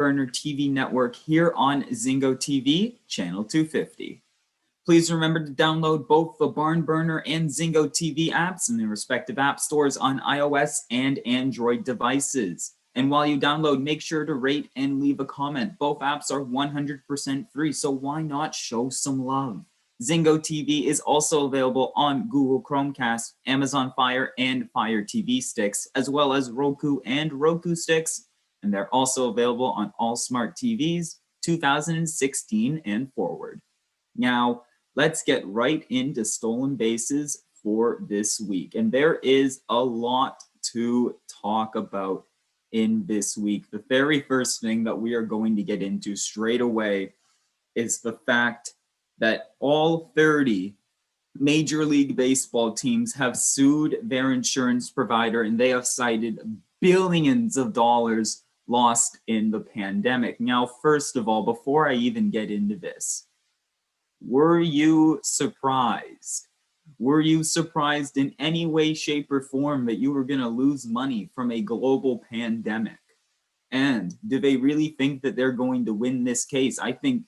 Burner TV network here on ZingoTV, channel 250. Please remember to download both the Barn Burner and ZingoTV apps in their respective app stores on iOS and Android devices. And while you download, make sure to rate and leave a comment. Both apps are 100% free, so why not show some love? ZingoTV is also available on Google Chromecast, Amazon Fire, and Fire TV sticks, as well as Roku and Roku sticks. And they're also available on all smart TVs 2016 and forward. Now, let's get right into stolen bases for this week. And there is a lot to talk about in this week. The very first thing that we are going to get into straight away is the fact that all 30 Major League Baseball teams have sued their insurance provider, and they have cited billions of dollars lost in the pandemic. Now, first of all, before I even get into this, were you surprised? Were you surprised in any way, shape, or form that you were going to lose money from a global pandemic? And do they really think that they're going to win this case? I think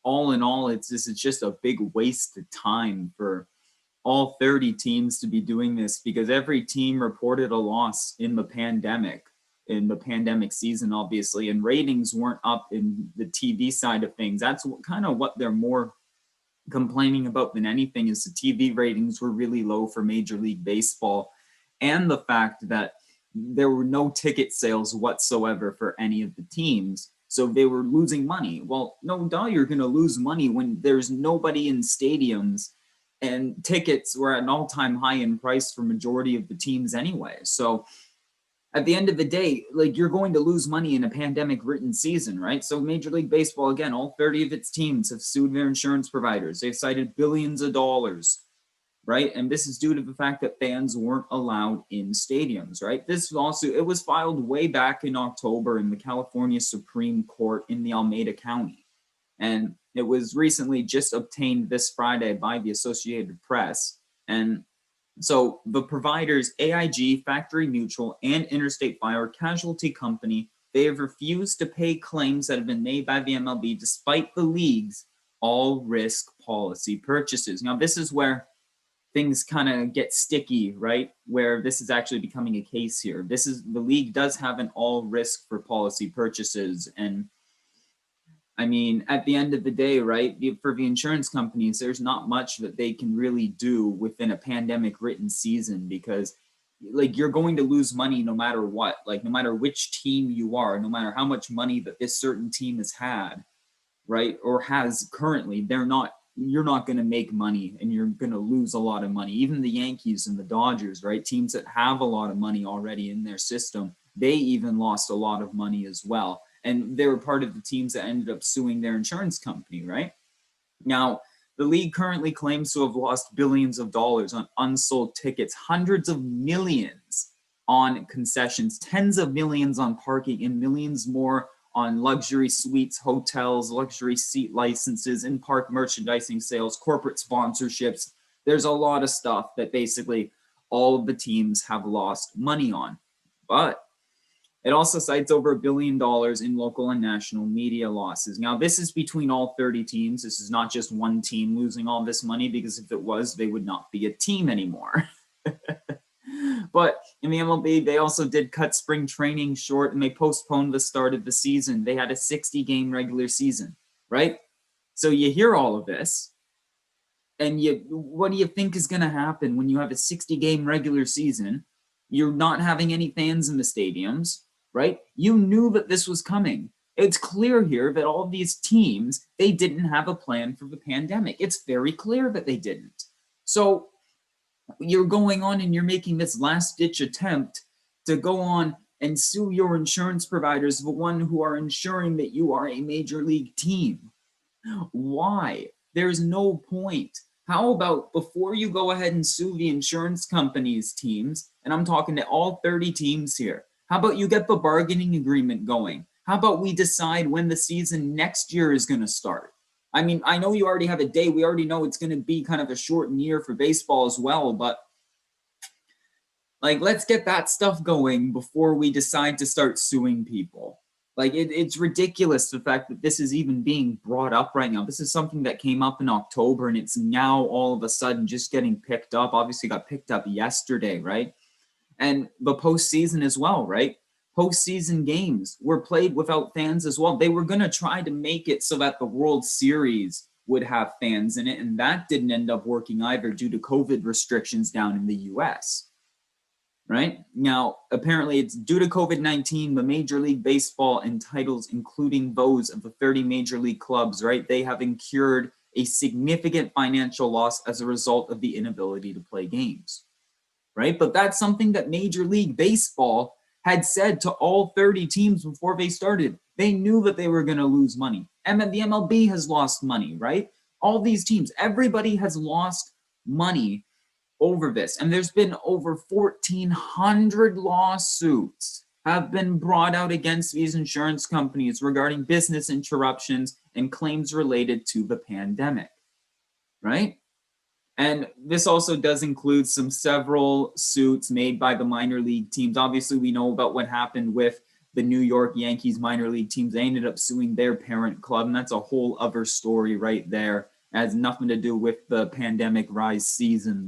all in all, it's just a big waste of time for all 30 teams to be doing this, because every team reported a loss in the pandemic season, obviously, and ratings weren't up in the TV side of things. That's kind of what they're more complaining about than anything, is the TV ratings were really low for Major League Baseball, and the fact that there were no ticket sales whatsoever for any of the teams, so they were losing money. Well, no doubt you're going to lose money when there's nobody in stadiums, and tickets were at an all-time high in price for majority of the teams anyway. So at the end of the day, like, you're going to lose money in a pandemic-ridden season, right? So Major League Baseball, again, all 30 of its teams have sued their insurance providers. They've cited billions of dollars, right? And this is due to the fact that fans weren't allowed in stadiums, right? This lawsuit, it was filed way back in October in the California Supreme Court in the Alameda County. And it was recently just obtained this Friday by the Associated Press. And so the providers, AIG, Factory Mutual, and Interstate Fire Casualty Company, they have refused to pay claims that have been made by the MLB despite the league's all-risk policy purchases. Now, this is where things kind of get sticky, right? Where this is actually becoming a case here. The league does have an all-risk for policy purchases, and I mean, at the end of the day, right, for the insurance companies, there's not much that they can really do within a pandemic-ridden season, because, like, you're going to lose money no matter what. Like, no matter which team you are, no matter how much money that this certain team has had, right, or has currently, you're not going to make money, and you're going to lose a lot of money. Even the Yankees and the Dodgers, right, teams that have a lot of money already in their system, they even lost a lot of money as well. And they were part of the teams that ended up suing their insurance company, right? Now, the league currently claims to have lost billions of dollars on unsold tickets, hundreds of millions on concessions, tens of millions on parking, and millions more on luxury suites, hotels, luxury seat licenses, in-park merchandising sales, corporate sponsorships. There's a lot of stuff that basically all of the teams have lost money on. But it also cites over $1 billion in local and national media losses. Now, this is between all 30 teams. This is not just one team losing all this money, because if it was, they would not be a team anymore. But in the MLB, they also did cut spring training short, and they postponed the start of the season. They had a 60-game regular season, right? So you hear all of this, and what do you think is going to happen when you have a 60-game regular season? You're not having any fans in the stadiums, right? You knew that this was coming. It's clear here that all of these teams, they didn't have a plan for the pandemic. It's very clear that they didn't. So you're going on and you're making this last-ditch attempt to go on and sue your insurance providers, the one who are ensuring that you are a major league team. Why? There's no point. How about, before you go ahead and sue the insurance companies' teams, and I'm talking to all 30 teams here, how about you get the bargaining agreement going? How about we decide when the season next year is going to start? I mean, I know you already have a day. We already know it's going to be kind of a shortened year for baseball as well, but like, let's get that stuff going before we decide to start suing people. Like it's ridiculous the fact that this is even being brought up right now. This is something that came up in October and it's now all of a sudden just getting picked up. Obviously got picked up yesterday, right? And the postseason as well, right? Postseason games were played without fans as well. They were going to try to make it so that the World Series would have fans in it, and that didn't end up working either due to COVID restrictions down in the US. Right now, apparently, it's due to COVID-19, the Major League Baseball and titles, including those of the 30 major league clubs, right? They have incurred a significant financial loss as a result of the inability to play games, right? But that's something that Major League Baseball had said to all 30 teams before they started. They knew that they were going to lose money. And the MLB has lost money, right? All these teams, everybody has lost money over this. And there's been over 1,400 lawsuits have been brought out against these insurance companies regarding business interruptions and claims related to the pandemic, right? And this also does include several suits made by the minor league teams. Obviously, we know about what happened with the New York Yankees minor league teams. They ended up suing their parent club, and that's a whole other story right there. It has nothing to do with the pandemic rise season,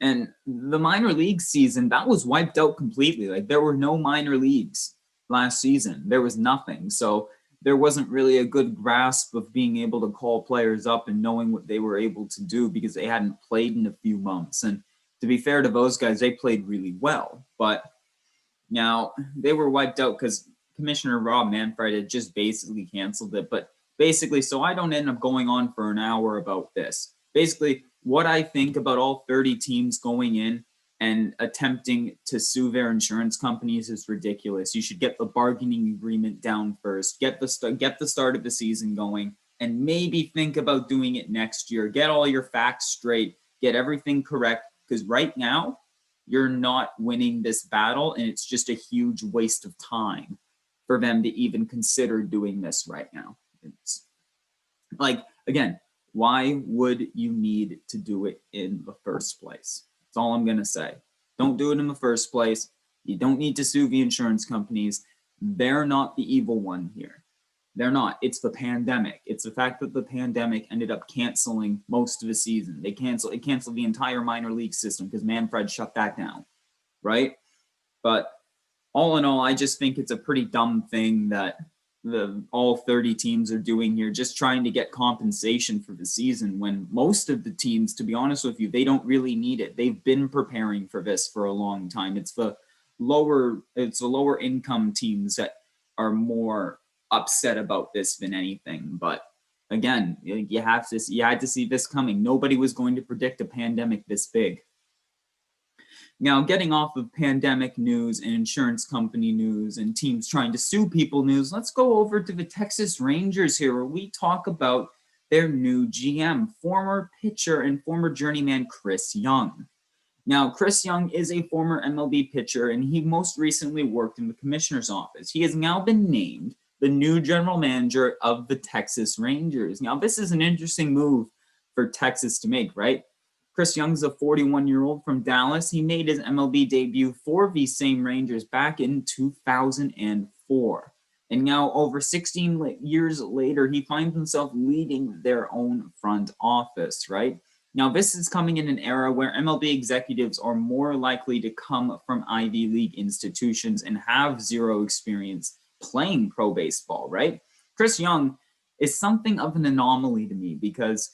and the minor league season, that was wiped out completely. Like there were no minor leagues last season. There was nothing. So there wasn't really a good grasp of being able to call players up and knowing what they were able to do because they hadn't played in a few months. And to be fair to those guys, they played really well. But now they were wiped out because Commissioner Rob Manfred had just basically canceled it. But basically, so I don't end up going on for an hour about this. Basically, what I think about all 30 teams going in and attempting to sue their insurance companies is ridiculous. You should get the bargaining agreement down first, get the start of the season going, and maybe think about doing it next year. Get all your facts straight, get everything correct, because right now you're not winning this battle, and it's just a huge waste of time for them to even consider doing this right now. It's like, again, why would you need to do it in the first place? That's all I'm going to say. Don't do it in the first place. You don't need to sue the insurance companies. They're not the evil one here. They're not. It's the pandemic. It's the fact that the pandemic ended up canceling most of the season. It canceled the entire minor league system because Manfred shut that down, right? But all in all, I just think it's a pretty dumb thing that all 30 teams are doing here, just trying to get compensation for the season when most of the teams, to be honest with you, they don't really need it. They've been preparing for this for a long time. It's the lower income teams that are more upset about this than anything. But again, you had to see this coming. Nobody was going to predict a pandemic this big. Now, getting off of pandemic news and insurance company news and teams trying to sue people news, let's go over to the Texas Rangers here, where we talk about their new GM, former pitcher and former journeyman Chris Young. Now, Chris Young is a former MLB pitcher, and he most recently worked in the commissioner's office. He has now been named the new general manager of the Texas Rangers. Now, this is an interesting move for Texas to make, right? Chris Young's a 41-year-old from Dallas. He made his MLB debut for the same Rangers back in 2004. And now, over 16 years later, he finds himself leading their own front office, right? Now, this is coming in an era where MLB executives are more likely to come from Ivy League institutions and have zero experience playing pro baseball, right? Chris Young is something of an anomaly to me because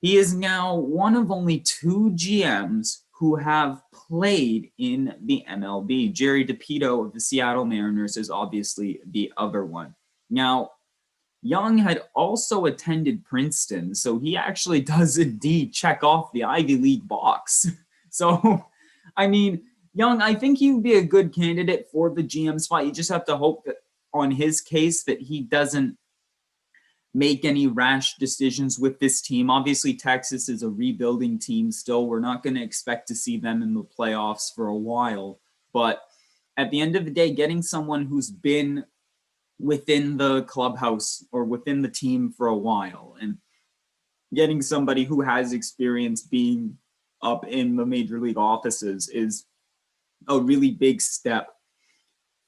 he is now one of only 2 GMs who have played in the MLB. Jerry DePito of the Seattle Mariners is obviously the other one. Now, Young had also attended Princeton, so he actually does indeed check off the Ivy League box. So, I mean, Young, I think he would be a good candidate for the GM spot. You just have to hope that on his case that he doesn't make any rash decisions with this team. Obviously, Texas is a rebuilding team still. We're not going to expect to see them in the playoffs for a while. But at the end of the day, getting someone who's been within the clubhouse or within the team for a while and getting somebody who has experience being up in the major league offices is a really big step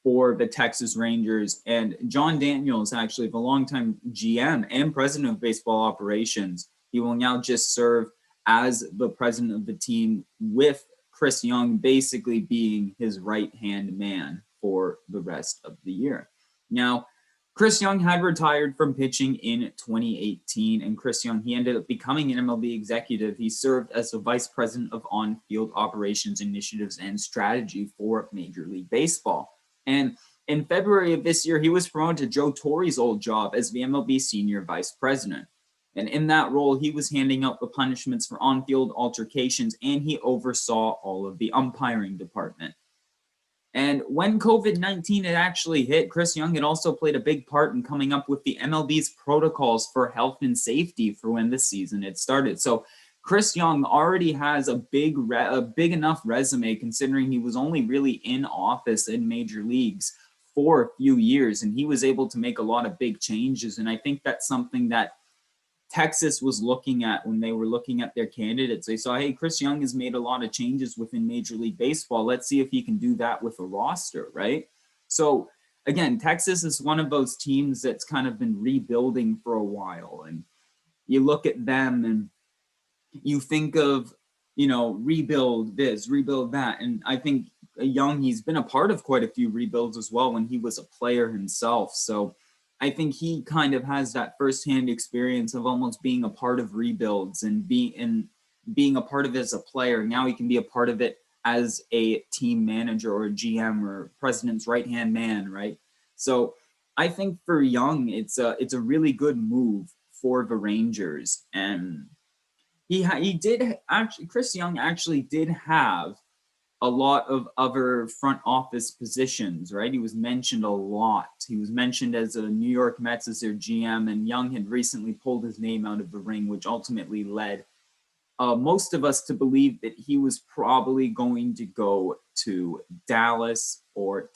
for the Texas Rangers. And John Daniels, actually, the longtime GM and president of baseball operations, he will now just serve as the president of the team, with Chris Young basically being his right-hand man for the rest of the year. Now, Chris Young had retired from pitching in 2018, and Chris Young, he ended up becoming an MLB executive. He served as the vice president of on-field operations, initiatives, and strategy for Major League Baseball. And in February of this year, he was promoted to Joe Torre's old job as the MLB senior vice president. And in that role, he was handing out the punishments for on-field altercations, and he oversaw all of the umpiring department. And when COVID-19 had actually hit, Chris Young had also played a big part in coming up with the MLB's protocols for health and safety for when the season had started. So Chris Young already has a big enough resume, considering he was only really in office in major leagues for a few years, and he was able to make a lot of big changes. And I think that's something that Texas was looking at when they were looking at their candidates. They saw, hey, Chris Young has made a lot of changes within Major League Baseball. Let's see if he can do that with a roster, right? So again, Texas is one of those teams that's kind of been rebuilding for a while. And you look at them and you think of, rebuild this, rebuild that. And I think Young, he's been a part of quite a few rebuilds as well when he was a player himself. So I think he kind of has that firsthand experience of almost being a part of rebuilds and being a part of it as a player. Now he can be a part of it as a team manager or a GM or president's right-hand man, right? So I think for Young, it's a really good move for the Rangers. And Chris Young actually did have a lot of other front office positions, right? He was mentioned a lot. He was mentioned as a New York Mets as their GM, and Young had recently pulled his name out of the ring, which ultimately led most of us to believe that he was probably going to go to Dallas,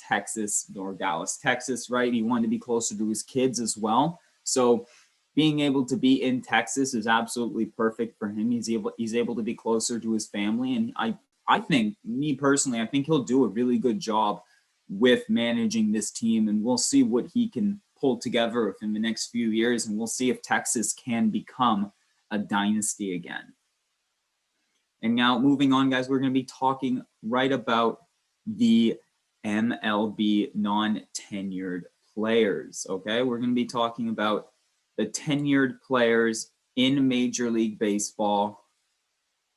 Texas, right? He wanted to be closer to his kids as well. So being able to be in Texas is absolutely perfect for him. He's able to be closer to his family, and I think, me personally, I think he'll do a really good job with managing this team, and we'll see what he can pull together within the next few years, and we'll see if Texas can become a dynasty again. And now moving on, guys, we're going to be talking right about the MLB non-tenured players, okay? We're going to be talking about the tenured players in Major League Baseball.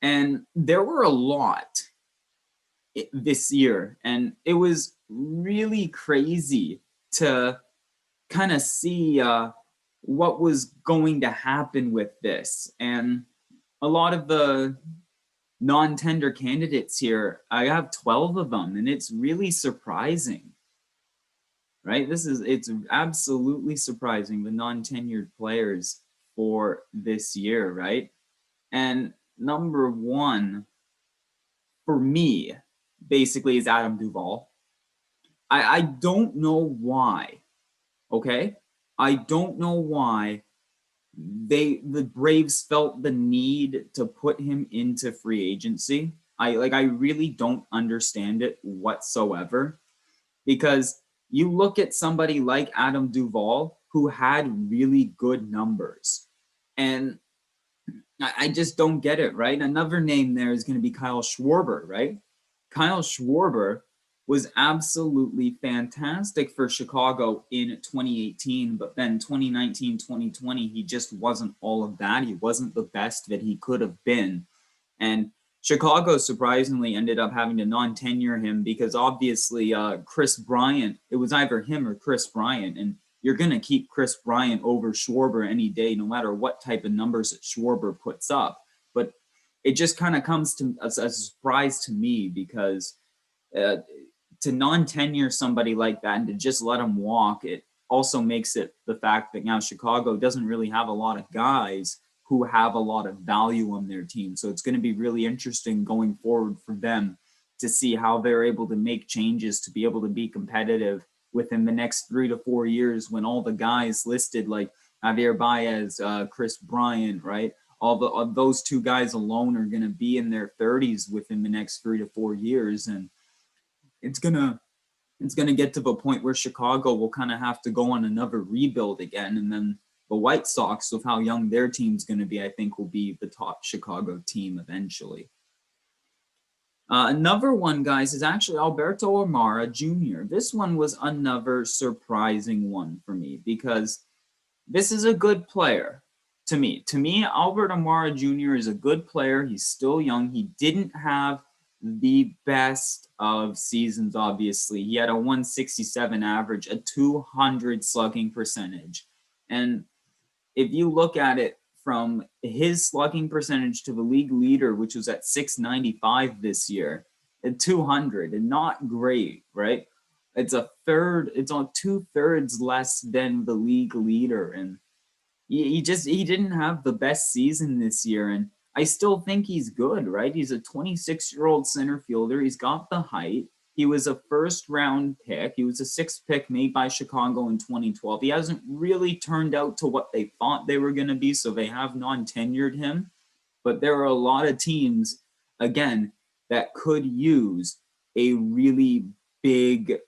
And there were a lot this year, and it was really crazy to kind of see what was going to happen with this. And a lot of the non-tender candidates here, I have 12 of them, and it's really surprising, right? It's absolutely surprising, the non-tenured players for this year, right? And number one for me basically is Adam Duvall. I don't know why, okay? I don't know why the Braves felt the need to put him into free agency. I really don't understand it whatsoever, because you look at somebody like Adam Duvall who had really good numbers, and I just don't get it, right? Another name there is going to be Kyle Schwarber, right? Kyle Schwarber was absolutely fantastic for Chicago in 2018, but then 2019, 2020, he just wasn't all of that. He wasn't the best that he could have been. And Chicago surprisingly ended up having to non-tenure him because obviously Chris Bryant, it was either him or Chris Bryant, and you're going to keep Chris Bryant over Schwarber any day, no matter what type of numbers that Schwarber puts up. But it just kind of comes to as a surprise to me, because to non-tenure somebody like that and to just let him walk, it also makes it the fact that now Chicago doesn't really have a lot of guys who have a lot of value on their team. So it's going to be really interesting going forward for them to see how they're able to make changes to be able to be competitive within the next 3 to 4 years, when all the guys listed like Javier Baez, Chris Bryant, right? All those two guys alone are going to be in their 30s within the next 3 to 4 years. And it's gonna it's going to get to the point where Chicago will kind of have to go on another rebuild again. And then the White Sox, with how young their team's going to be, I think will be the top Chicago team eventually. Another one, guys, is actually Alberto Amara Jr. This one was another surprising one for me because this is a good player to me. To me, Albert Amara Jr. is a good player. He's still young. He didn't have the best of seasons, obviously. He had a 167 average, a 200 slugging percentage. And if you look at it from his slugging percentage to the league leader, which was at 695 this year, at 200, and not great, right? It's on 2/3 less than the league leader. And he didn't have the best season this year. And I still think he's good, right? He's a 26-year-old center fielder. He's got the height. He was a first-round pick. He was a sixth pick made by Chicago in 2012. He hasn't really turned out to what they thought they were going to be, so they have non-tenured him. But there are a lot of teams, again, that could use a really big,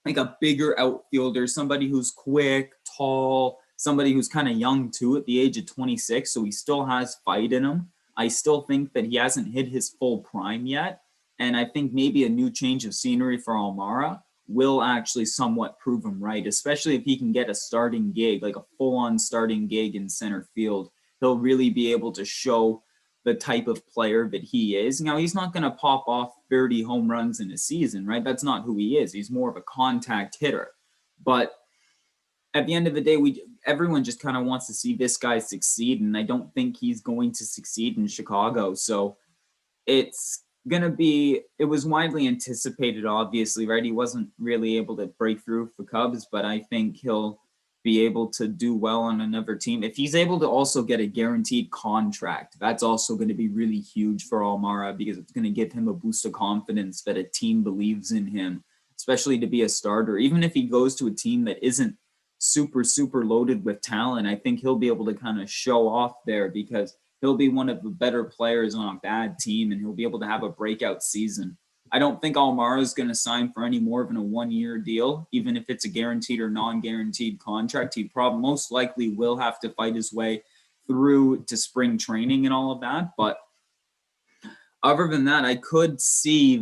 like a bigger outfielder, somebody who's quick, tall, somebody who's kind of young too at the age of 26, so he still has fight in him. I still think that he hasn't hit his full prime yet, and I think maybe a new change of scenery for Almara will actually somewhat prove him right, especially if he can get a starting gig, like a full-on starting gig in center field. He'll really be able to show the type of player that he is. Now, he's not going to pop off 30 home runs in a season, right? That's not who he is. He's more of a contact hitter. But at the end of the day, everyone just kind of wants to see this guy succeed, and I don't think he's going to succeed in Chicago. So it was widely anticipated, obviously, right? He wasn't really able to break through for Cubs, but I think he'll be able to do well on another team. If he's able to also get a guaranteed contract, that's also going to be really huge for Almara because it's going to give him a boost of confidence that a team believes in him, especially to be a starter. Even if he goes to a team that isn't super loaded with talent, I think he'll be able to kind of show off there because he'll be one of the better players on a bad team and he'll be able to have a breakout season. I don't think Almara is going to sign for any more than a 1-year deal, even if it's a guaranteed or non-guaranteed contract. He probably most likely will have to fight his way through to spring training and all of that. But other than that, I could see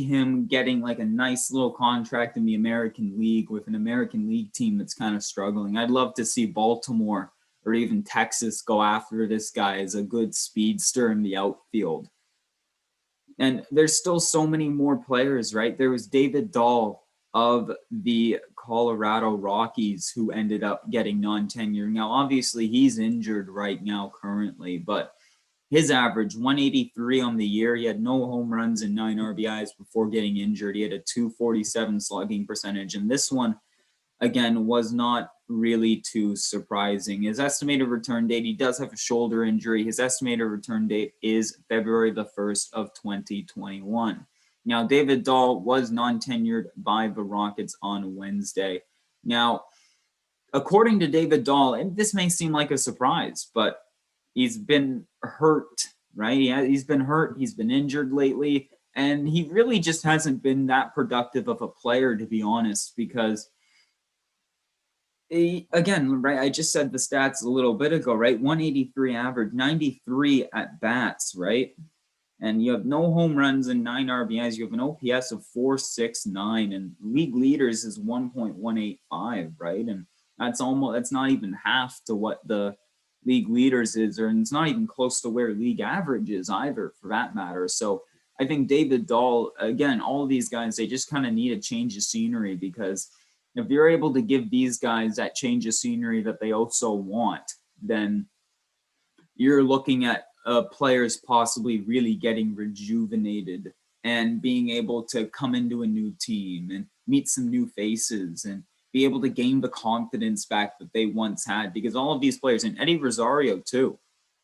him getting like a nice little contract in the American League with an American League team that's kind of struggling. I'd love to see Baltimore or even Texas go after this guy as a good speedster in the outfield. And there's still so many more players, right? There was David Dahl of the Colorado Rockies who ended up getting non-tenure. Now, obviously, he's injured right now currently, but his average, 183 on the year. He had no home runs and 9 RBIs before getting injured. He had a 247 slugging percentage. And this one, again, was not really too surprising. His estimated return date, he does have a shoulder injury. His estimated return date is February the 1st of 2021. Now, David Dahl was non-tenured by the Rockets on Wednesday. Now, according to David Dahl, and this may seem like a surprise, but he's been hurt, right? He's been hurt. He's been injured lately, and he really just hasn't been that productive of a player, to be honest, because again, right, I just said the stats a little bit ago, right? 183 average, 93 at bats, right? And you have no home runs and 9 RBIs. You have an OPS of 469, and league leaders is 1.185, right? And that's not even half to what the league leaders is, and it's not even close to where league average is either, for that matter. So I think David Dahl, again, all of these guys, they just kind of need a change of scenery, because if you're able to give these guys that change of scenery that they also want, then you're looking at players possibly really getting rejuvenated and being able to come into a new team and meet some new faces and be able to gain the confidence back that they once had. Because all of these players, and Eddie Rosario too,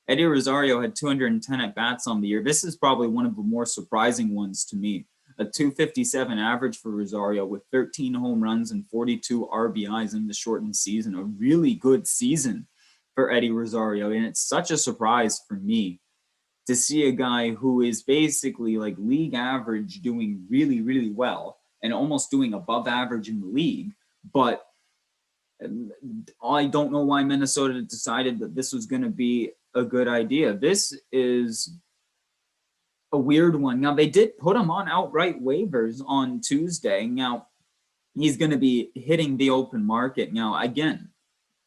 Eddie Rosario had 210 at-bats on the year. This is probably one of the more surprising ones to me. A 257 average for Rosario with 13 home runs and 42 RBIs in the shortened season. A really good season for Eddie Rosario. And it's such a surprise for me to see a guy who is basically like league average doing really well. and almost doing above average in the league. But I don't know why Minnesota decided that this was going to be a good idea. This is a weird one. Now, they did put him on outright waivers on Tuesday. Now, he's going to be hitting the open market. Now, again,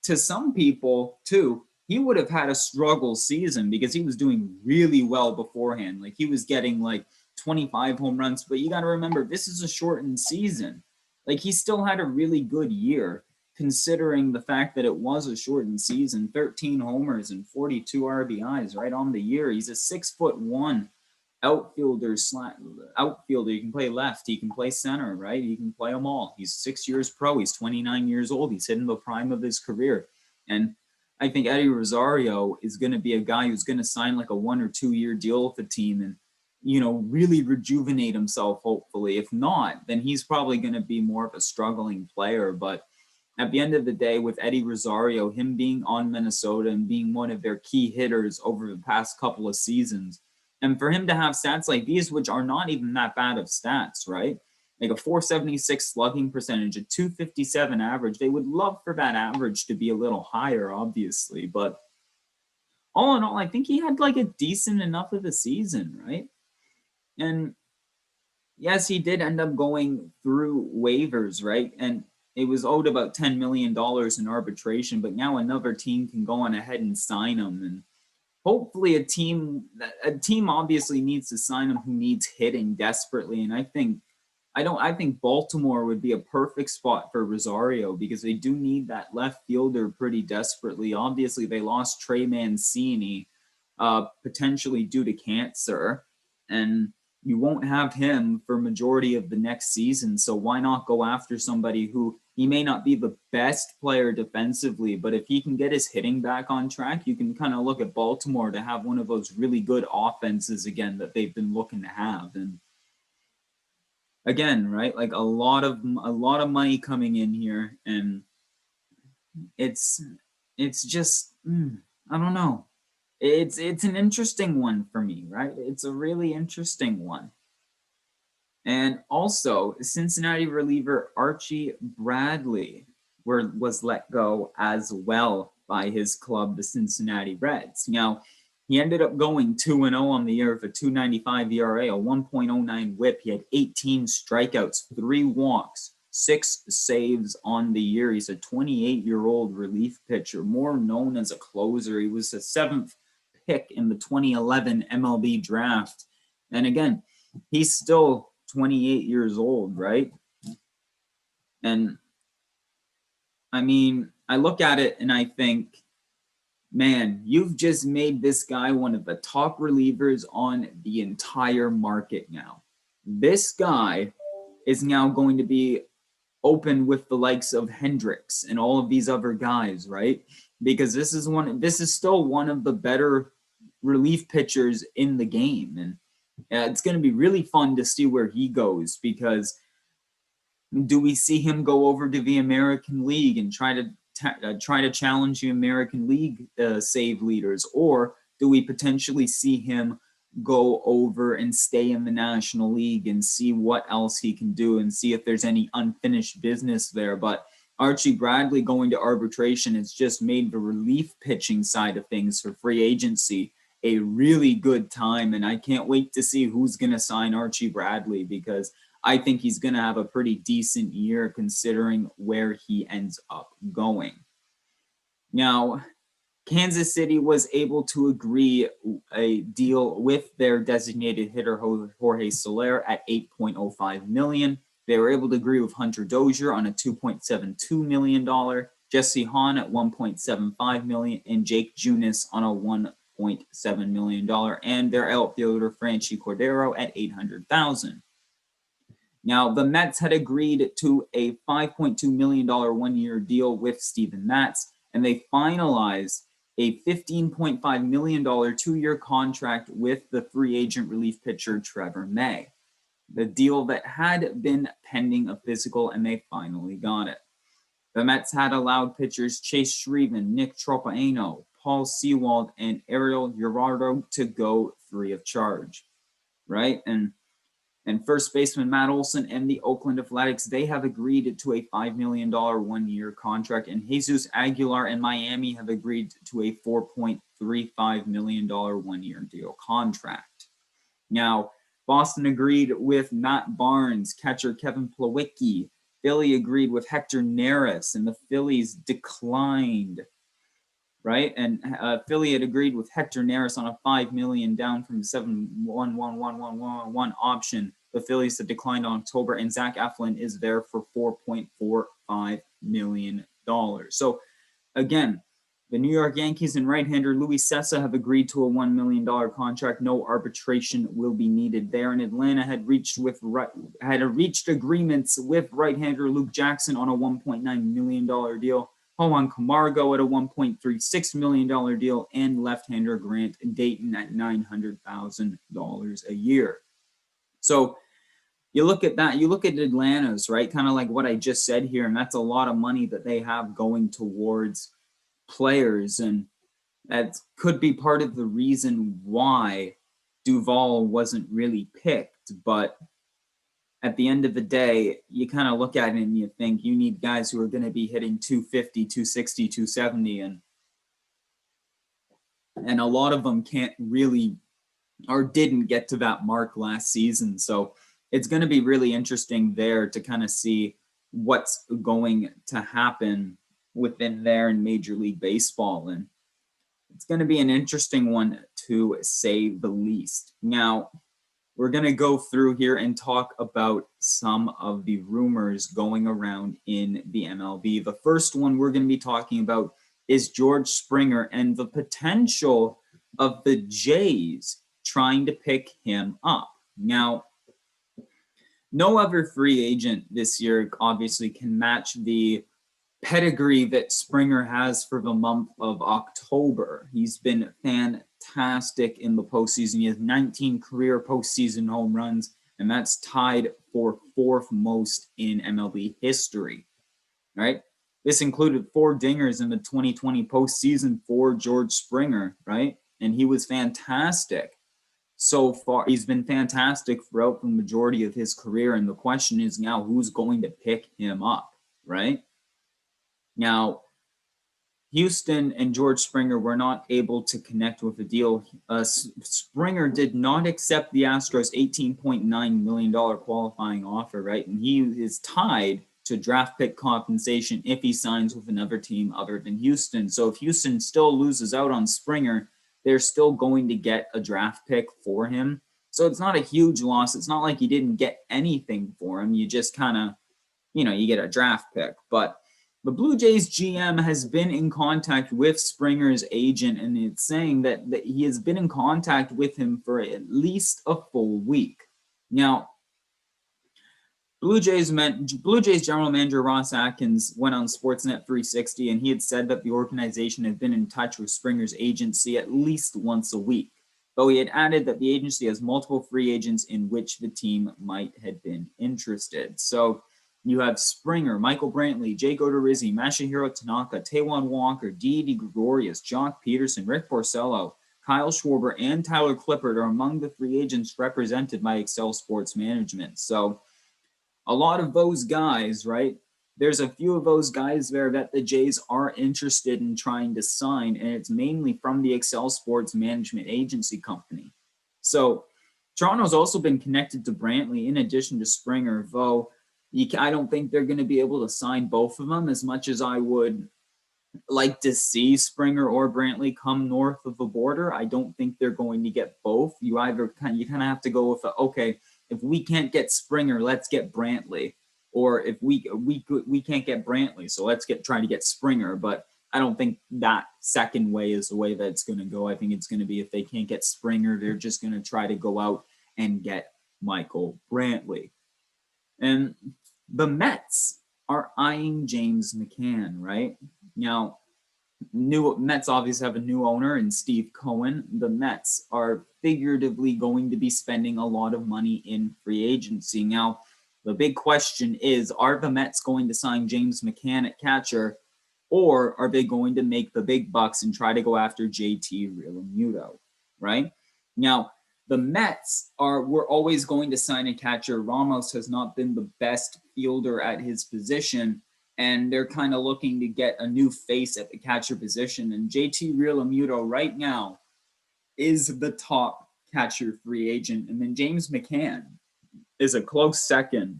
to some people, too, he would have had a struggle season because he was doing really well beforehand. Like, he was getting like 25 home runs. But you got to remember, this is a shortened season. Like, he still had a really good year, considering the fact that it was a shortened season. 13 homers and 42 RBIs right on the year. He's a 6'1" outfielder. Outfielder. He can play left. He can play center, right? He can play them all. He's 6 years pro. He's 29 years old. He's hitting the prime of his career. And I think Eddie Rosario is going to be a guy who's going to sign like a 1 or 2 year deal with the team and, you know, really rejuvenate himself, hopefully. If not, then he's probably going to be more of a struggling player. But at the end of the day, with Eddie Rosario, him being on Minnesota and being one of their key hitters over the past couple of seasons, and for him to have stats like these, which are not even that bad of stats, right? Like a 476 slugging percentage, a 257 average. They would love for that average to be a little higher, obviously. But all in all, I think he had like a decent enough of a season, right? And yes, he did end up going through waivers, right? And it was owed about $10 million in arbitration, but now another team can go on ahead and sign him. And hopefully a team obviously needs to sign him who needs hitting desperately. And I think Baltimore would be a perfect spot for Rosario because they do need that left fielder pretty desperately. Obviously, they lost Trey Mancini, potentially due to cancer, and you won't have him for majority of the next season. So why not go after somebody who he may not be the best player defensively, but if he can get his hitting back on track, you can kind of look at Baltimore to have one of those really good offenses again that they've been looking to have. And again, right, like a lot of money coming in here, and it's just I don't know. It's an interesting one for me, right? It's a really interesting one. And also, Cincinnati reliever Archie Bradley was let go as well by his club, the Cincinnati Reds. Now, he ended up going 2-0 on the year with a 2.95 ERA, a 1.09 WHIP. He had 18 strikeouts, 3 walks, 6 saves on the year. He's a 28-year-old relief pitcher, more known as a closer. He was the 7th pick in the 2011 MLB draft. And again, he's still 28 years old, right? And I mean, I look at it and I think, man, you've just made this guy one of the top relievers on the entire market now. This guy is now going to be open with the likes of Hendricks and all of these other guys, right? Because this is still one of the better relief pitchers in the game. And it's going to be really fun to see where he goes, because do we see him go over to the American League and try to challenge the American League save leaders, or do we potentially see him go over and stay in the National League and see what else he can do and see if there's any unfinished business there? But Archie Bradley going to arbitration has just made the relief pitching side of things for free agency a really good time, and I can't wait to see who's going to sign Archie Bradley, because I think he's going to have a pretty decent year considering where he ends up going. Now, Kansas City was able to agree a deal with their designated hitter Jorge Soler at $8.05 million. They were able to agree with Hunter Dozier on a $2.72 million, Jesse Hahn at $1.75 million, and Jake Junis on a $1.7 million, and their outfielder Franchi Cordero at $800,000. Now, the Mets had agreed to a $5.2 million one-year deal with Steven Matz, and they finalized a $15.5 million 2-year contract with the free agent relief pitcher Trevor May. The deal that had been pending a physical, and they finally got it. The Mets had allowed pitchers Chase Shriven, Nick Tropaino, Paul Sewald, and Ariel Gerardo to go free of charge, right? And And first baseman Matt Olson and the Oakland Athletics, they have agreed to a $5 million one-year contract. And Jesus Aguilar and Miami have agreed to a $4.35 million one-year deal contract. Now, Boston agreed with Matt Barnes, catcher Kevin Plawecki. Philly agreed with H.E.R, and the Phillies declined, right? And Philly had agreed with H.E.R on a $5 million down from 7-1-1-1-1-1-1 option. The Phillies had declined on October, and Zach Eflin is there for $4.45 million. So again, the New York Yankees and right-hander Luis Cessa have agreed to a $1 million contract. No arbitration will be needed there. And Atlanta had reached agreements with right-hander Luke Jackson on a $1.9 million deal, Juan Camargo at a $1.36 million deal, and left-hander Grant Dayton at $900,000 a year. So you look at that, you look at Atlanta's, right? Kind of like what I just said here, and that's a lot of money that they have going towards players, and that could be part of the reason why Duvall wasn't really picked. But at the end of the day, you kind of look at it and you think you need guys who are going to be hitting 250, 260, 270, and a lot of them can't really or didn't get to that mark last season. So it's going to be really interesting there to kind of see what's going to happen within there in Major League Baseball. And it's going to be an interesting one to say the least. Now, we're going to go through here and talk about some of the rumors going around in the MLB. The first one we're going to be talking about is George Springer and the potential of the Jays trying to pick him up. Now, no other free agent this year obviously can match the pedigree that Springer has for the month of October. He's been fantastic in the postseason. He has 19 career postseason home runs, and that's tied for fourth most in MLB history, right? This included 4 dingers in the 2020 postseason for George Springer, right? And he was fantastic so far. He's been fantastic throughout the majority of his career, and the question is now who's going to pick him up, right? Now, Houston and George Springer were not able to connect with a deal. Springer did not accept the Astros' $18.9 million qualifying offer, right? And he is tied to draft pick compensation if he signs with another team other than Houston. So if Houston still loses out on Springer, they're still going to get a draft pick for him. So it's not a huge loss. It's not like you didn't get anything for him. You just kind of, you get a draft pick. But the Blue Jays GM has been in contact with Springer's agent, and it's saying that he has been in contact with him for at least a full week. Now, Blue Jays general manager Ross Atkins went on Sportsnet 360, and he had said that the organization had been in touch with Springer's agency at least once a week, though he had added that the agency has multiple free agents in which the team might have been interested. So you have Springer, Michael Brantley, Jake Odorizzi, Masahiro Tanaka, Taijuan Walker, Didi Gregorius, Jock Peterson, Rick Porcello, Kyle Schwarber, and Tyler Clippard are among the free agents represented by Excel Sports Management. So a lot of those guys, right? There's a few of those guys there that the Jays are interested in trying to sign, and it's mainly from the Excel Sports Management agency company. So Toronto's also been connected to Brantley in addition to Springer, though I don't think they're going to be able to sign both of them as much as I would like to see Springer or Brantley come north of the border. I don't think they're going to get both. You kind of have to go with okay, if we can't get Springer, let's get Brantley. Or if we can't get Brantley, so let's try to get Springer. But I don't think that second way is the way that it's going to go. I think it's going to be if they can't get Springer, they're just going to try to go out and get Michael Brantley. And the Mets are eyeing James McCann, right? Now, Mets obviously have a new owner in Steve Cohen. The Mets are figuratively going to be spending a lot of money in free agency. Now, the big question is, are the Mets going to sign James McCann at catcher, or are they going to make the big bucks and try to go after JT Realmuto, right? Now, The Mets were always going to sign a catcher. Ramos has not been the best fielder at his position, and they're kind of looking to get a new face at the catcher position. And JT Realmuto right now is the top catcher free agent. And then James McCann is a close second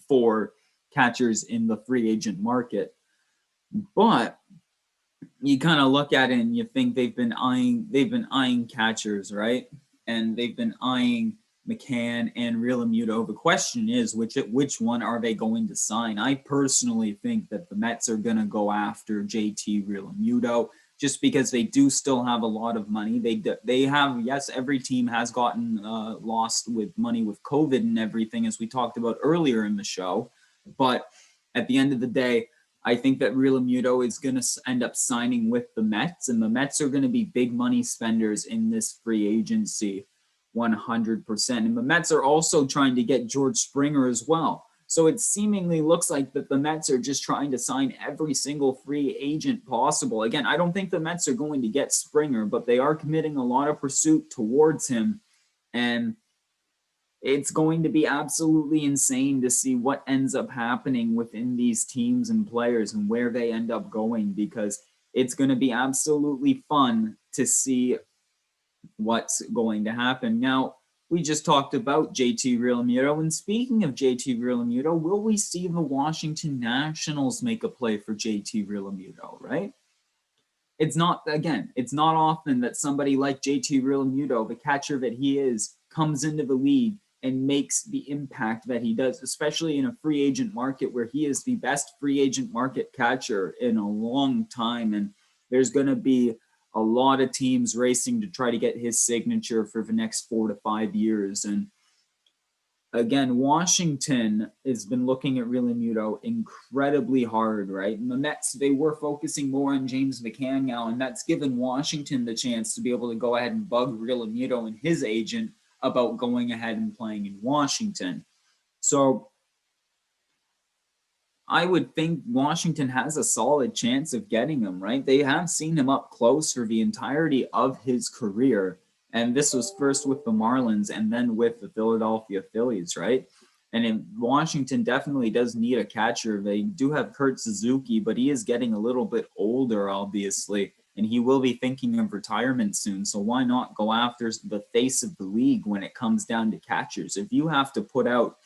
for catchers in the free agent market. But you kind of look at it and you think they've been eyeing catchers, right? And they've been eyeing McCann and Realmuto. The question is, which one are they going to sign? I personally think that the Mets are going to go after JT Realmuto just because they do still have a lot of money. They have, yes, every team has gotten lost with money with COVID and everything, as we talked about earlier in the show. But at the end of the day, I think that Realmuto is going to end up signing with the Mets, and the Mets are going to be big money spenders in this free agency, 100%. And the Mets are also trying to get George Springer as well. So it seemingly looks like that the Mets are just trying to sign every single free agent possible. Again, I don't think the Mets are going to get Springer, but they are committing a lot of pursuit towards him. And it's going to be absolutely insane to see what ends up happening within these teams and players and where they end up going, because it's going to be absolutely fun to see what's going to happen. Now, we just talked about JT Realmuto, and speaking of JT Realmuto, will we see the Washington Nationals make a play for JT Realmuto, right? It's not often that somebody like JT Realmuto, the catcher that he is, comes into the league and makes the impact that he does, especially in a free agent market where he is the best free agent market catcher in a long time. And there's going to be a lot of teams racing to try to get his signature for the next 4 to 5 years. And again, Washington has been looking at Realmuto incredibly hard, right? And the Mets, they were focusing more on James McCann now, and that's given Washington the chance to be able to go ahead and bug Realmuto and his agent about going ahead and playing in Washington. So I would think Washington has a solid chance of getting him, right? They have seen him up close for the entirety of his career. And this was first with the Marlins and then with the Philadelphia Phillies, right? And Washington definitely does need a catcher. They do have Kurt Suzuki, but he is getting a little bit older, obviously, and he will be thinking of retirement soon. So why not go after the face of the league when it comes down to catchers? If you have to put out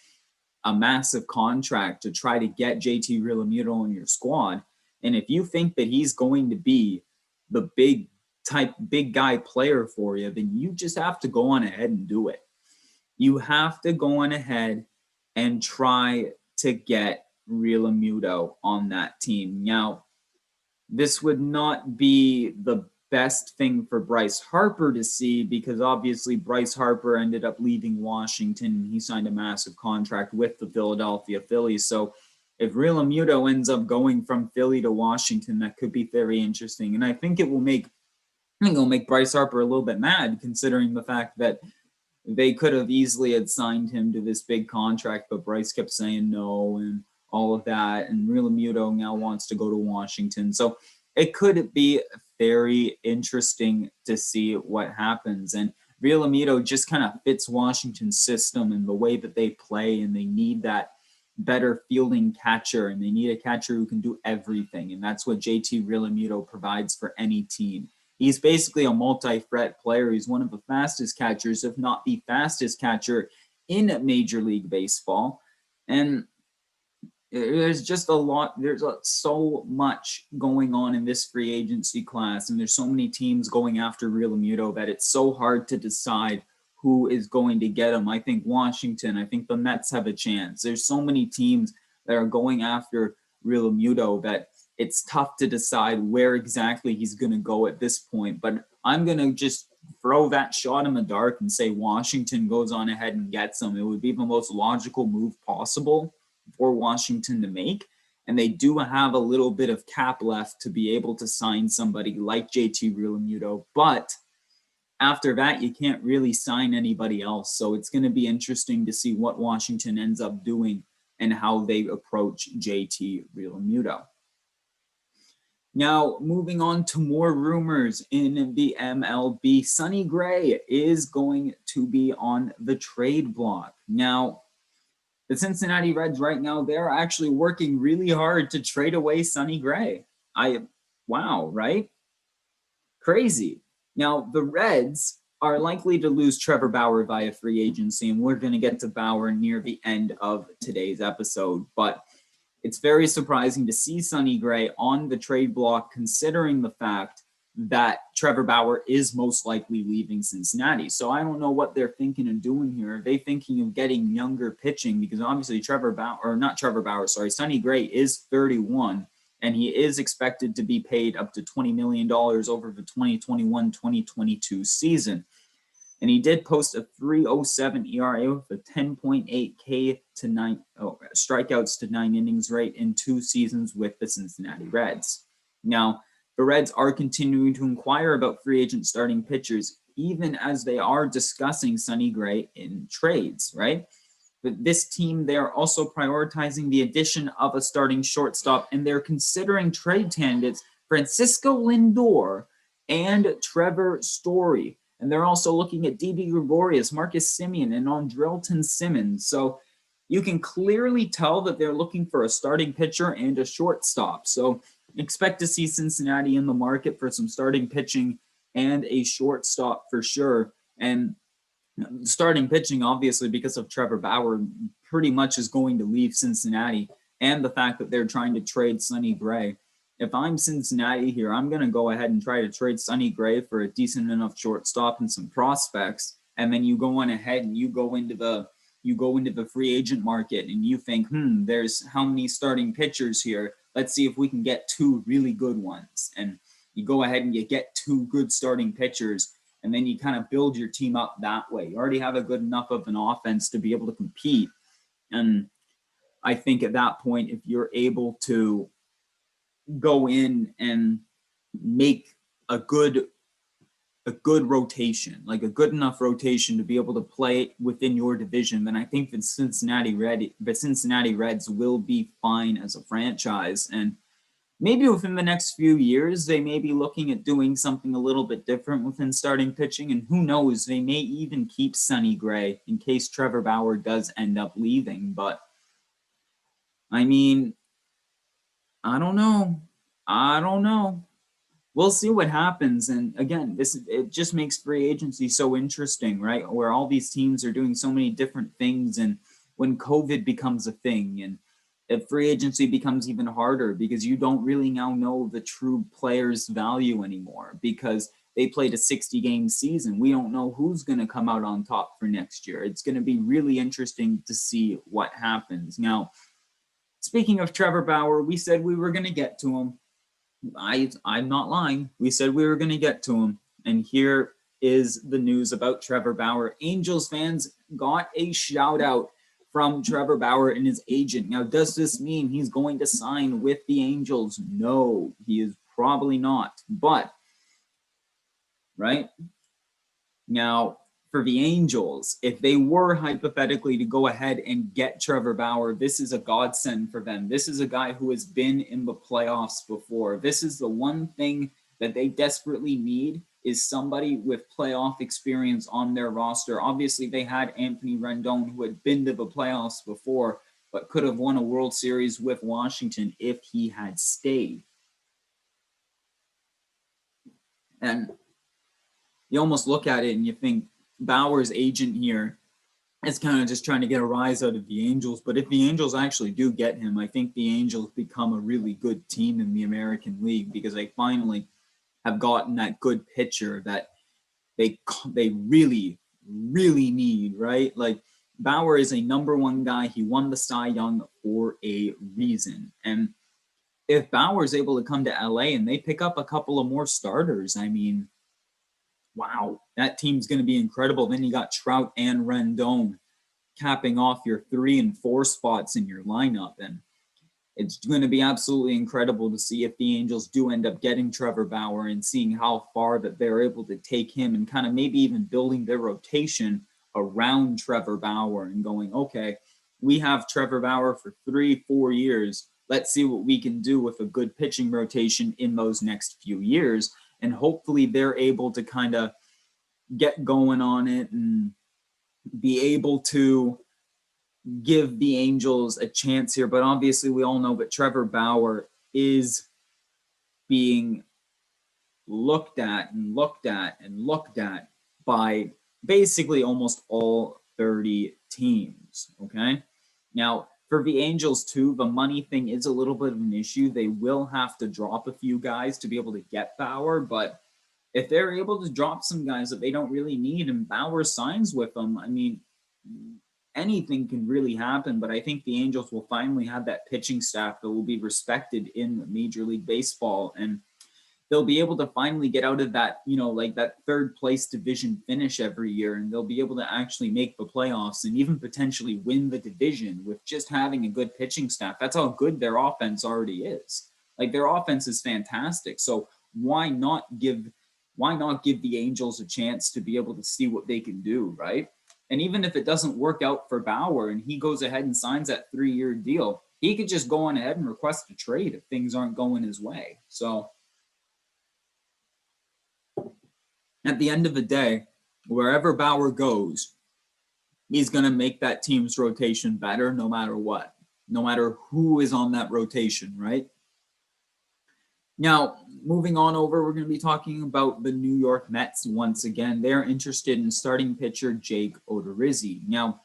a massive contract to try to get JT Realmuto in your squad, and if you think that he's going to be the big guy player for you, then you just have to go on ahead and do it. You have to go on ahead and try to get Realmuto on that team. Now, this would not be the best thing for Bryce Harper to see, because obviously Bryce Harper ended up leaving Washington and he signed a massive contract with the Philadelphia Phillies. So if Realmuto ends up going from Philly to Washington, that could be very interesting. And I think it'll make Bryce Harper a little bit mad, considering the fact that they could have easily had signed him to this big contract, but Bryce kept saying no and all of that. And Realmuto now wants to go to Washington. So it could be very interesting to see what happens. And Realmuto just kind of fits Washington's system and the way that they play, and they need that better fielding catcher, and they need a catcher who can do everything. And that's what JT Realmuto provides for any team. He's basically a multi-threat player. He's one of the fastest catchers, if not the fastest catcher in Major League Baseball. And there's just so much going on in this free agency class, and there's so many teams going after Realmuto that it's so hard to decide who is going to get him. I think Washington, I think the Mets have a chance. There's so many teams that are going after Realmuto that it's tough to decide where exactly he's going to go at this point. But I'm going to just throw that shot in the dark and say Washington goes on ahead and gets him. It would be the most logical move possible for Washington to make. And they do have a little bit of cap left to be able to sign somebody like JT Realmuto. But after that, you can't really sign anybody else. So it's going to be interesting to see what Washington ends up doing and how they approach JT Realmuto. Now, moving on to more rumors in the MLB, Sonny Gray is going to be on the trade block. Now, the Cincinnati Reds right now, they're actually working really hard to trade away Sonny Gray. Wow, right? Crazy. Now, the Reds are likely to lose Trevor Bauer via free agency, and we're going to get to Bauer near the end of today's episode. But it's very surprising to see Sonny Gray on the trade block, considering the fact that Trevor Bauer is most likely leaving Cincinnati. So I don't know what they're thinking of doing here. Are they thinking of getting younger pitching? Because obviously Sonny Gray is 31, and he is expected to be paid up to $20 million over the 2021-2022 season. And he did post a 3.07 ERA with a 10.8 K to 9 strikeouts to 9 innings rate in 2 seasons with the Cincinnati Reds. Now, the Reds are continuing to inquire about free agent starting pitchers, even as they are discussing Sonny Gray in trades, right? But this team, they're also prioritizing the addition of a starting shortstop, and they're considering trade candidates Francisco Lindor and Trevor Story. And they're also looking at Didi Gregorius, Marcus Semien, and Andrelton Simmons. So you can clearly tell that they're looking for a starting pitcher and a shortstop. So expect to see Cincinnati in the market for some starting pitching and a shortstop for sure. And starting pitching, obviously, because of Trevor Bauer, pretty much is going to leave Cincinnati, and the fact that they're trying to trade Sonny Gray. If I'm Cincinnati here, I'm going to go ahead and try to trade Sonny Gray for a decent enough shortstop and some prospects, and then you go on ahead and you go into the free agent market and you think, there's how many starting pitchers here? Let's see if we can get 2 really good ones. And you go ahead and you get 2 good starting pitchers, and then you kind of build your team up that way. You already have a good enough of an offense to be able to compete. And I think at that point, if you're able to go in and make a good rotation, like a good enough rotation to be able to play within your division, then I think the Cincinnati Reds will be fine as a franchise. And maybe within the next few years, they may be looking at doing something a little bit different within starting pitching. And who knows, they may even keep Sonny Gray in case Trevor Bauer does end up leaving. But I mean, I don't know. We'll see what happens. And again, it just makes free agency so interesting, right? Where all these teams are doing so many different things, and when COVID becomes a thing, and if free agency becomes even harder because you don't really now know the true player's value anymore because they played a 60-game season. We don't know who's going to come out on top for next year. It's going to be really interesting to see what happens. Now, speaking of Trevor Bauer, we said we were going to get to him. I'm not lying. We said we were going to get to him. And here is the news about Trevor Bauer. Angels fans got a shout out from Trevor Bauer and his agent. Now, does this mean he's going to sign with the Angels? No, he is probably not. But, right? Now, for the Angels, if they were hypothetically to go ahead and get Trevor Bauer, this is a godsend for them. This is a guy who has been in the playoffs before. This is the one thing that they desperately need, is somebody with playoff experience on their roster. Obviously, they had Anthony Rendon, who had been to the playoffs before, but could have won a World Series with Washington if he had stayed. And you almost look at it and you think Bauer's agent here is kind of just trying to get a rise out of the Angels. But if the Angels actually do get him, I think the Angels become a really good team in the American League because they finally have gotten that good pitcher that they really, really need, right? Like, Bauer is a number 1 guy. He won the Cy Young for a reason. And if Bauer is able to come to LA and they pick up a couple of more starters, I mean, wow, that team's going to be incredible. Then you got Trout and Rendon capping off your 3 and 4 spots in your lineup. And it's going to be absolutely incredible to see if the Angels do end up getting Trevor Bauer and seeing how far that they're able to take him and kind of maybe even building their rotation around Trevor Bauer and going, okay, we have Trevor Bauer for 3-4 years. let's see what we can do with a good pitching rotation in those next few years. And hopefully they're able to kind of get going on it and be able to give the Angels a chance here. But obviously, we all know that Trevor Bauer is being looked at and looked at and looked at by basically almost all 30 teams. Okay. Now, for the Angels, too, the money thing is a little bit of an issue. They will have to drop a few guys to be able to get Bauer, but if they're able to drop some guys that they don't really need and Bauer signs with them, I mean, anything can really happen. But I think the Angels will finally have that pitching staff that will be respected in Major League Baseball, and they'll be able to finally get out of that, like that third place division finish every year, and they'll be able to actually make the playoffs and even potentially win the division with just having a good pitching staff. That's how good their offense already is. Like, their offense is fantastic. So why not give the Angels a chance to be able to see what they can do, right? And even if it doesn't work out for Bauer and he goes ahead and signs that 3-year deal, he could just go on ahead and request a trade if things aren't going his way. So at the end of the day, wherever Bauer goes, he's going to make that team's rotation better no matter what, no matter who is on that rotation, right? Now, moving on over, we're going to be talking about the New York Mets once again. They're interested in starting pitcher Jake Odorizzi. Now,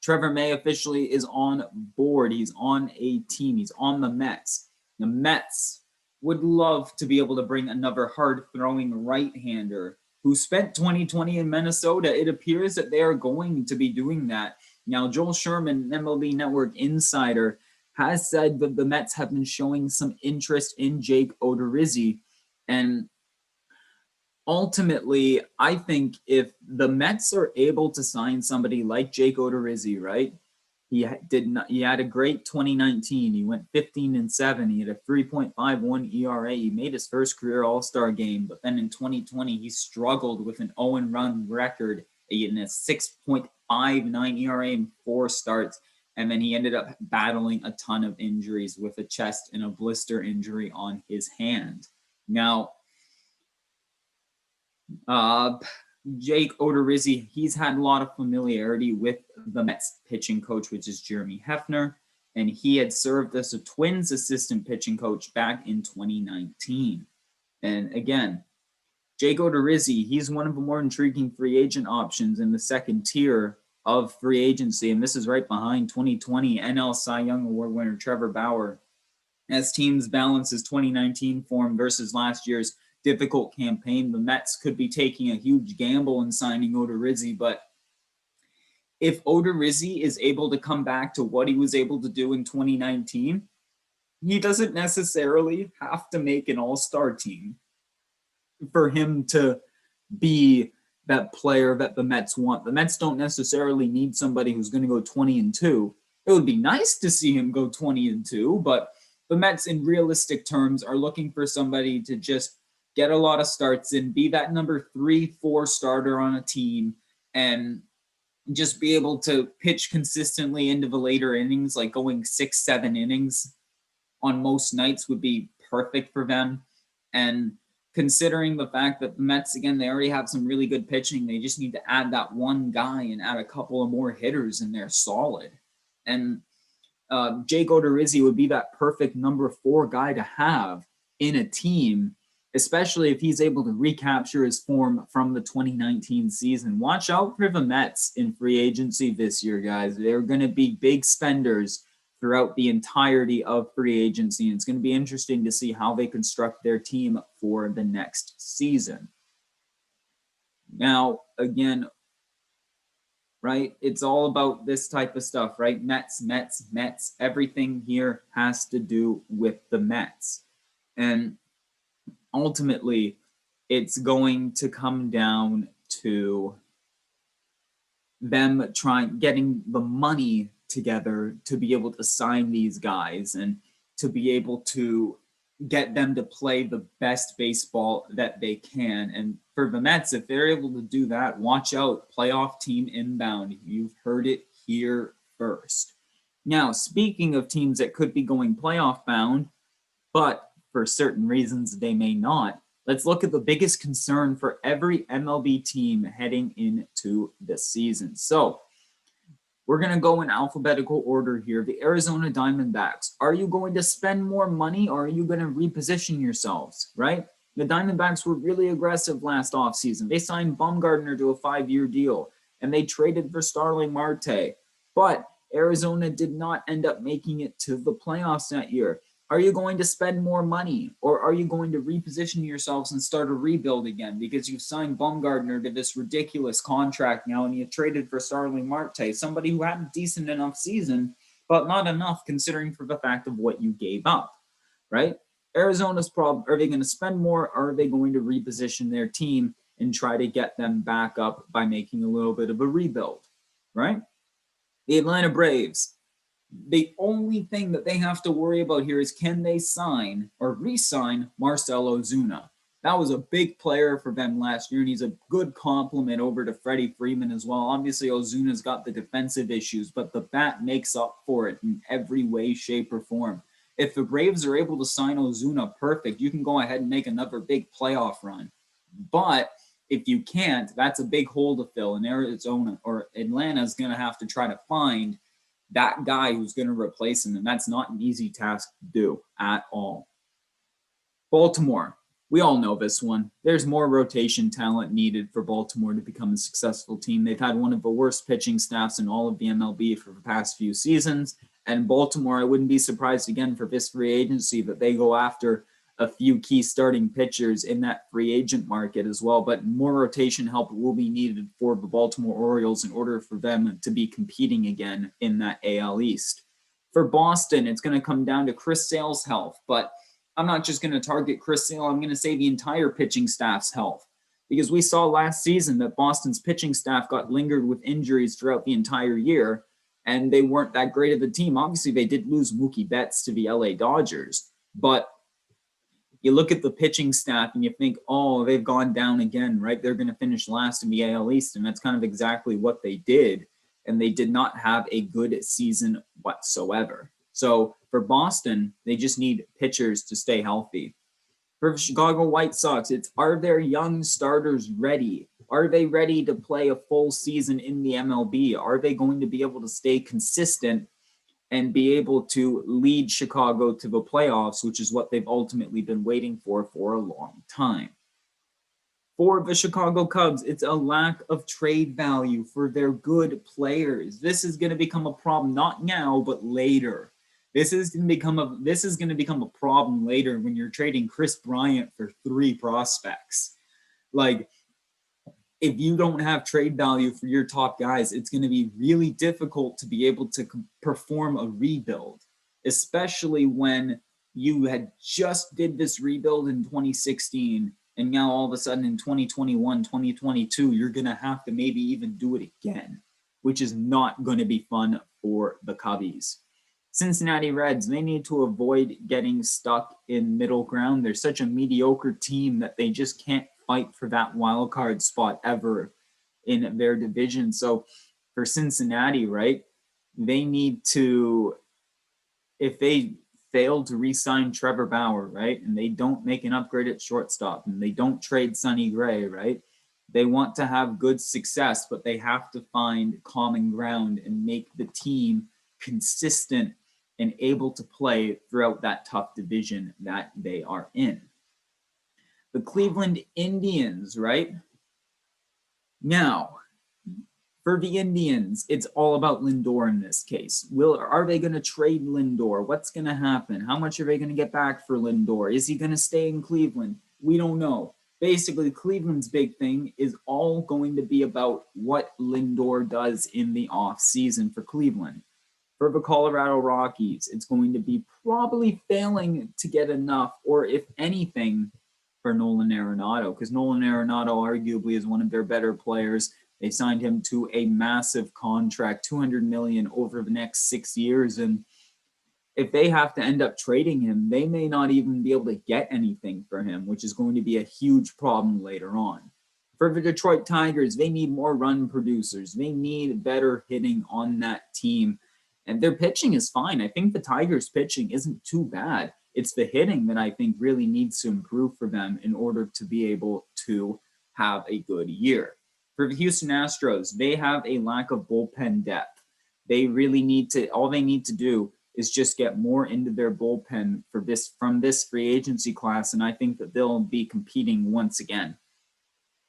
Trevor May officially is on board. He's on a team. He's on the Mets. The Mets would love to be able to bring another hard-throwing right-hander who spent 2020 in Minnesota. It appears that they are going to be doing that. Now, Joel Sherman, MLB Network insider, has said that the Mets have been showing some interest in Jake Odorizzi. And ultimately, I think if the Mets are able to sign somebody like Jake Odorizzi, right? He had a great 2019. He went 15-7. He had a 3.51 ERA. He made his first career All-Star game, but then in 2020 he struggled with an 0-run record in a 6.59 ERA in 4 starts. And then he ended up battling a ton of injuries with a chest and a blister injury on his hand. Now, Jake Odorizzi, he's had a lot of familiarity with the Mets pitching coach, which is Jeremy Hefner, and he had served as a Twins assistant pitching coach back in 2019. And again, Jake Odorizzi, he's one of the more intriguing free agent options in the second tier of free agency, and this is right behind 2020 NL Cy Young Award winner Trevor Bauer. As teams balance his 2019 form versus last year's difficult campaign, the Mets could be taking a huge gamble in signing Odorizzi. But if Odorizzi is able to come back to what he was able to do in 2019, he doesn't necessarily have to make an all-star team for him to be that player that the Mets want. The Mets don't necessarily need somebody who's going to go 20-2. It would be nice to see him go 20-2, but the Mets, in realistic terms, are looking for somebody to just get a lot of starts in, be that number 3-4 starter on a team, and just be able to pitch consistently into the later innings, like going 6-7 innings on most nights would be perfect for them. And considering the fact that the Mets, again, they already have some really good pitching, they just need to add that one guy and add a couple of more hitters, and they're solid. And Jake Odorizzi would be that perfect number 4 guy to have in a team, especially if he's able to recapture his form from the 2019 season. Watch out for the Mets in free agency this year, guys. They're going to be big spenders throughout the entirety of free agency. And it's going to be interesting to see how they construct their team for the next season. Now, again, right, it's all about this type of stuff, right? Mets. Everything here has to do with the Mets. And ultimately, it's going to come down to them getting the money together to be able to sign these guys and to be able to get them to play the best baseball that they can. And for the Mets, if they're able to do that, watch out, playoff team inbound. You've heard it here first. Now, speaking of teams that could be going playoff bound, but for certain reasons they may not, let's look at the biggest concern for every MLB team heading into this season. So we're going to go in alphabetical order here. The Arizona Diamondbacks. Are you going to spend more money or are you going to reposition yourselves, right? The Diamondbacks were really aggressive last offseason. They signed Bumgarner to a 5-year deal and they traded for Starling Marte. But Arizona did not end up making it to the playoffs that year. Are you going to spend more money or are you going to reposition yourselves and start a rebuild again because you've signed Bumgarner to this ridiculous contract now and you traded for Starling Marte, somebody who had a decent enough season, but not enough considering for the fact of what you gave up, right? Arizona's problem, are they going to spend more or are they going to reposition their team and try to get them back up by making a little bit of a rebuild, right? The Atlanta Braves. The only thing that they have to worry about here is can they sign or re-sign Marcell Ozuna. That was a big player for them last year, and he's a good complement over to Freddie Freeman as well. Obviously, Ozuna's got the defensive issues, but the bat makes up for it in every way, shape, or form. If the Braves are able to sign Ozuna, perfect. You can go ahead and make another big playoff run. But if you can't, that's a big hole to fill, and Arizona or Atlanta is going to have to try to find that guy who's going to replace him, and that's not an easy task to do at all. Baltimore, we all know this one. There's more rotation talent needed for Baltimore to become a successful team. They've had one of the worst pitching staffs in all of the MLB for the past few seasons, and Baltimore, I wouldn't be surprised again for this free agency that they go after a few key starting pitchers in that free agent market as well, but more rotation help will be needed for the Baltimore Orioles in order for them to be competing again in that AL East. For Boston, it's going to come down to Chris Sale's health, but I'm not just going to target Chris Sale, I'm going to say the entire pitching staff's health, because we saw last season that Boston's pitching staff got lingered with injuries throughout the entire year, and they weren't that great of a team. Obviously, they did lose Mookie Betts to the LA Dodgers, but you look at the pitching staff and you think, oh, they've gone down again, right? They're going to finish last in the AL East. And that's kind of exactly what they did. And they did not have a good season whatsoever. So for Boston, they just need pitchers to stay healthy. For the Chicago White Sox, it's are their young starters ready? Are they ready to play a full season in the MLB? Are they going to be able to stay consistent and be able to lead Chicago to the playoffs, which is what they've ultimately been waiting for a long time? For the Chicago Cubs, it's a lack of trade value for their good players. This is going to become a problem, not now, but later. This is going to become a problem later when you're trading Chris Bryant for 3 prospects. Like, if you don't have trade value for your top guys, it's going to be really difficult to be able to perform a rebuild, especially when you had just did this rebuild in 2016 and now all of a sudden in 2021, 2022, you're going to have to maybe even do it again, which is not going to be fun for the Cubbies. Cincinnati Reds, they need to avoid getting stuck in middle ground. They're such a mediocre team that they just can't fight for that wild card spot ever in their division. So for Cincinnati, right, they need to, if they fail to re-sign Trevor Bauer, right, and they don't make an upgrade at shortstop and they don't trade Sonny Gray, right, they want to have good success, but they have to find common ground and make the team consistent and able to play throughout that tough division that they are in. The Cleveland Indians, right? Now, for the Indians, it's all about Lindor in this case. Are they going to trade Lindor? What's going to happen? How much are they going to get back for Lindor? Is he going to stay in Cleveland? We don't know. Basically, Cleveland's big thing is all going to be about what Lindor does in the offseason for Cleveland. For the Colorado Rockies, it's going to be probably failing to get enough, or if anything, for Nolan Arenado, because Nolan Arenado arguably is one of their better players. They signed him to a massive contract, $200 million over the next 6 years. And if they have to end up trading him, they may not even be able to get anything for him, which is going to be a huge problem later on. For the Detroit Tigers, they need more run producers. They need better hitting on that team. And their pitching is fine. I think the Tigers' pitching isn't too bad. It's the hitting that I think really needs to improve for them in order to be able to have a good year. For the Houston Astros, they have a lack of bullpen depth. They really need to, all they need to do is just get more into their bullpen for this from this free agency class, and I think that they'll be competing once again.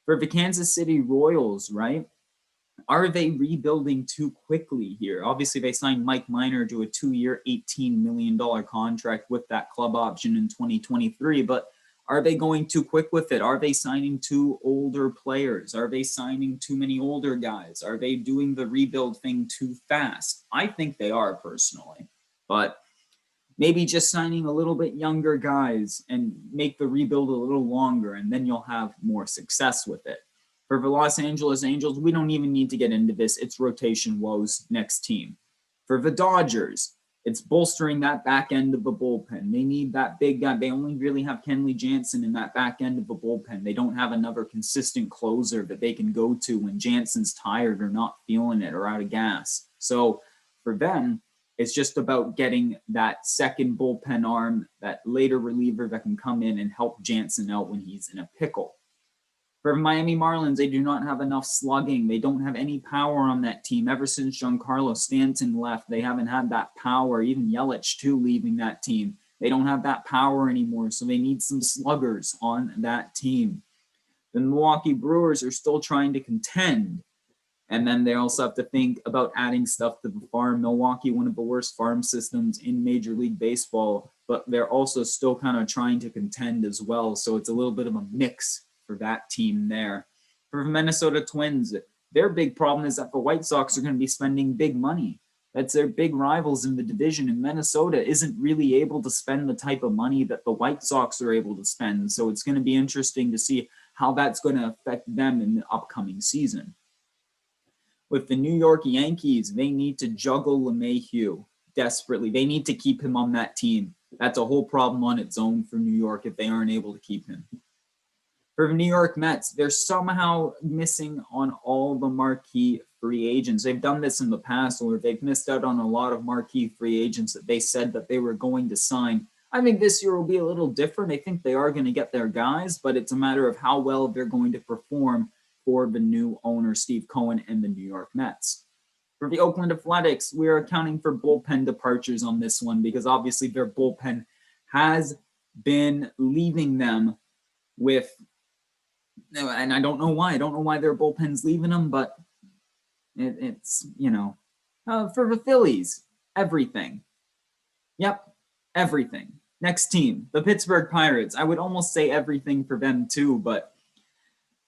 For the Kansas City Royals, right? Are they rebuilding too quickly here? Obviously, they signed Mike Minor to a 2-year, $18 million contract with that club option in 2023, but are they going too quick with it? Are they signing too older players? Are they signing too many older guys? Are they doing the rebuild thing too fast? I think they are, personally, but maybe just signing a little bit younger guys and make the rebuild a little longer, and then you'll have more success with it. For the Los Angeles Angels, we don't even need to get into this. It's rotation woes next team. For the Dodgers, it's bolstering that back end of the bullpen. They need that big guy. They only really have Kenley Jansen in that back end of the bullpen. They don't have another consistent closer that they can go to when Jansen's tired or not feeling it or out of gas. So for them, it's just about getting that second bullpen arm, that later reliever that can come in and help Jansen out when he's in a pickle. For Miami Marlins, they do not have enough slugging. They don't have any power on that team. Ever since Giancarlo Stanton left, they haven't had that power. Even Yelich, too, leaving that team. They don't have that power anymore, so they need some sluggers on that team. The Milwaukee Brewers are still trying to contend. And then they also have to think about adding stuff to the farm. Milwaukee, one of the worst farm systems in Major League Baseball, but they're also still kind of trying to contend as well. So it's a little bit of a mix for that team there. For Minnesota Twins, their big problem is that the White Sox are going to be spending big money. That's their big rivals in the division, and Minnesota isn't really able to spend the type of money that the White Sox are able to spend. So it's going to be interesting to see how that's going to affect them in the upcoming season. With the New York Yankees, they need to juggle LeMahieu desperately. They need to keep him on that team. That's a whole problem on its own for New York if they aren't able to keep him. For the New York Mets, they're somehow missing on all the marquee free agents. They've done this in the past, or they've missed out on a lot of marquee free agents that they said that they were going to sign. I think this year will be a little different. I think they are going to get their guys, but it's a matter of how well they're going to perform for the new owner, Steve Cohen, and the New York Mets. For the Oakland Athletics, we are accounting for bullpen departures on this one because obviously their bullpen has been leaving them with, and I don't know why. I don't know why their bullpen's leaving them, but it's, for the Phillies, everything. Yep, everything. Next team, the Pittsburgh Pirates. I would almost say everything for them too, but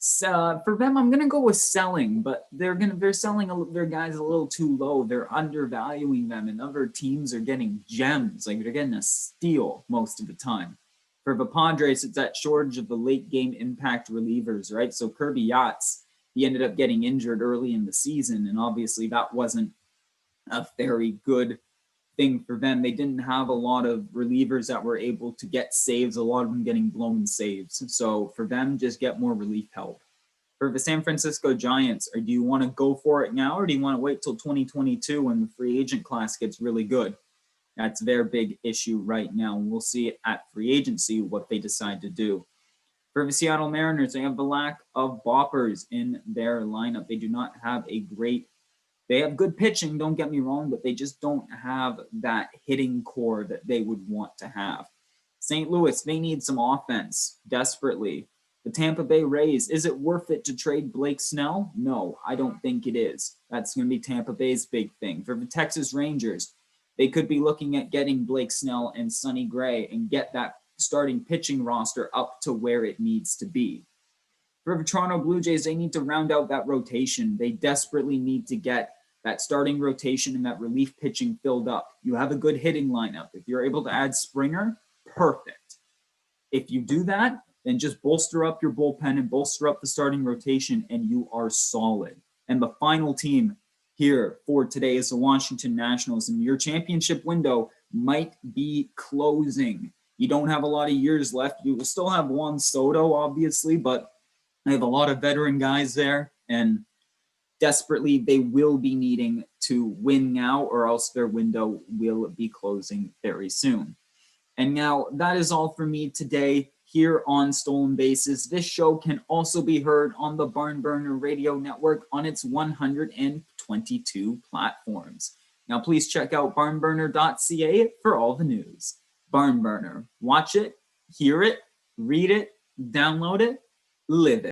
for them, I'm gonna go with selling, but they're selling their guys a little too low. They're undervaluing them, and other teams are getting gems. Like they're getting a steal most of the time. For the Padres, it's that shortage of the late game impact relievers, right? So Kirby Yachts, he ended up getting injured early in the season, and obviously that wasn't a very good thing for them. They didn't have a lot of relievers that were able to get saves, a lot of them getting blown saves. So for them, just get more relief help. For the San Francisco Giants, or do you want to go for it now, or do you want to wait till 2022 when the free agent class gets really good? That's their big issue right now. We'll see at free agency what they decide to do. For the Seattle Mariners, they have the lack of boppers in their lineup. They do not have they have good pitching, don't get me wrong, but they just don't have that hitting core that they would want to have. St. Louis, they need some offense desperately. The Tampa Bay Rays, is it worth it to trade Blake Snell? No, I don't think it is. That's going to be Tampa Bay's big thing. For the Texas Rangers, they could be looking at getting Blake Snell and Sonny Gray and get that starting pitching roster up to where it needs to be. For the Toronto Blue Jays, they need to round out that rotation. They desperately need to get that starting rotation and that relief pitching filled up. You have a good hitting lineup. If you're able to add Springer, perfect. If you do that, then just bolster up your bullpen and bolster up the starting rotation, and you are solid. And the final team here for today is the Washington Nationals, and your championship window might be closing. You don't have a lot of years left. You will still have Juan Soto, obviously, but I have a lot of veteran guys there, and desperately, they will be needing to win now, or else their window will be closing very soon. And now that is all for me today here on Stolen Bases. This show can also be heard on the Barn Burner Radio Network on its 122 platforms. Now please check out barnburner.ca for all the news. Barn Burner, watch it, hear it, read it, download it, live it.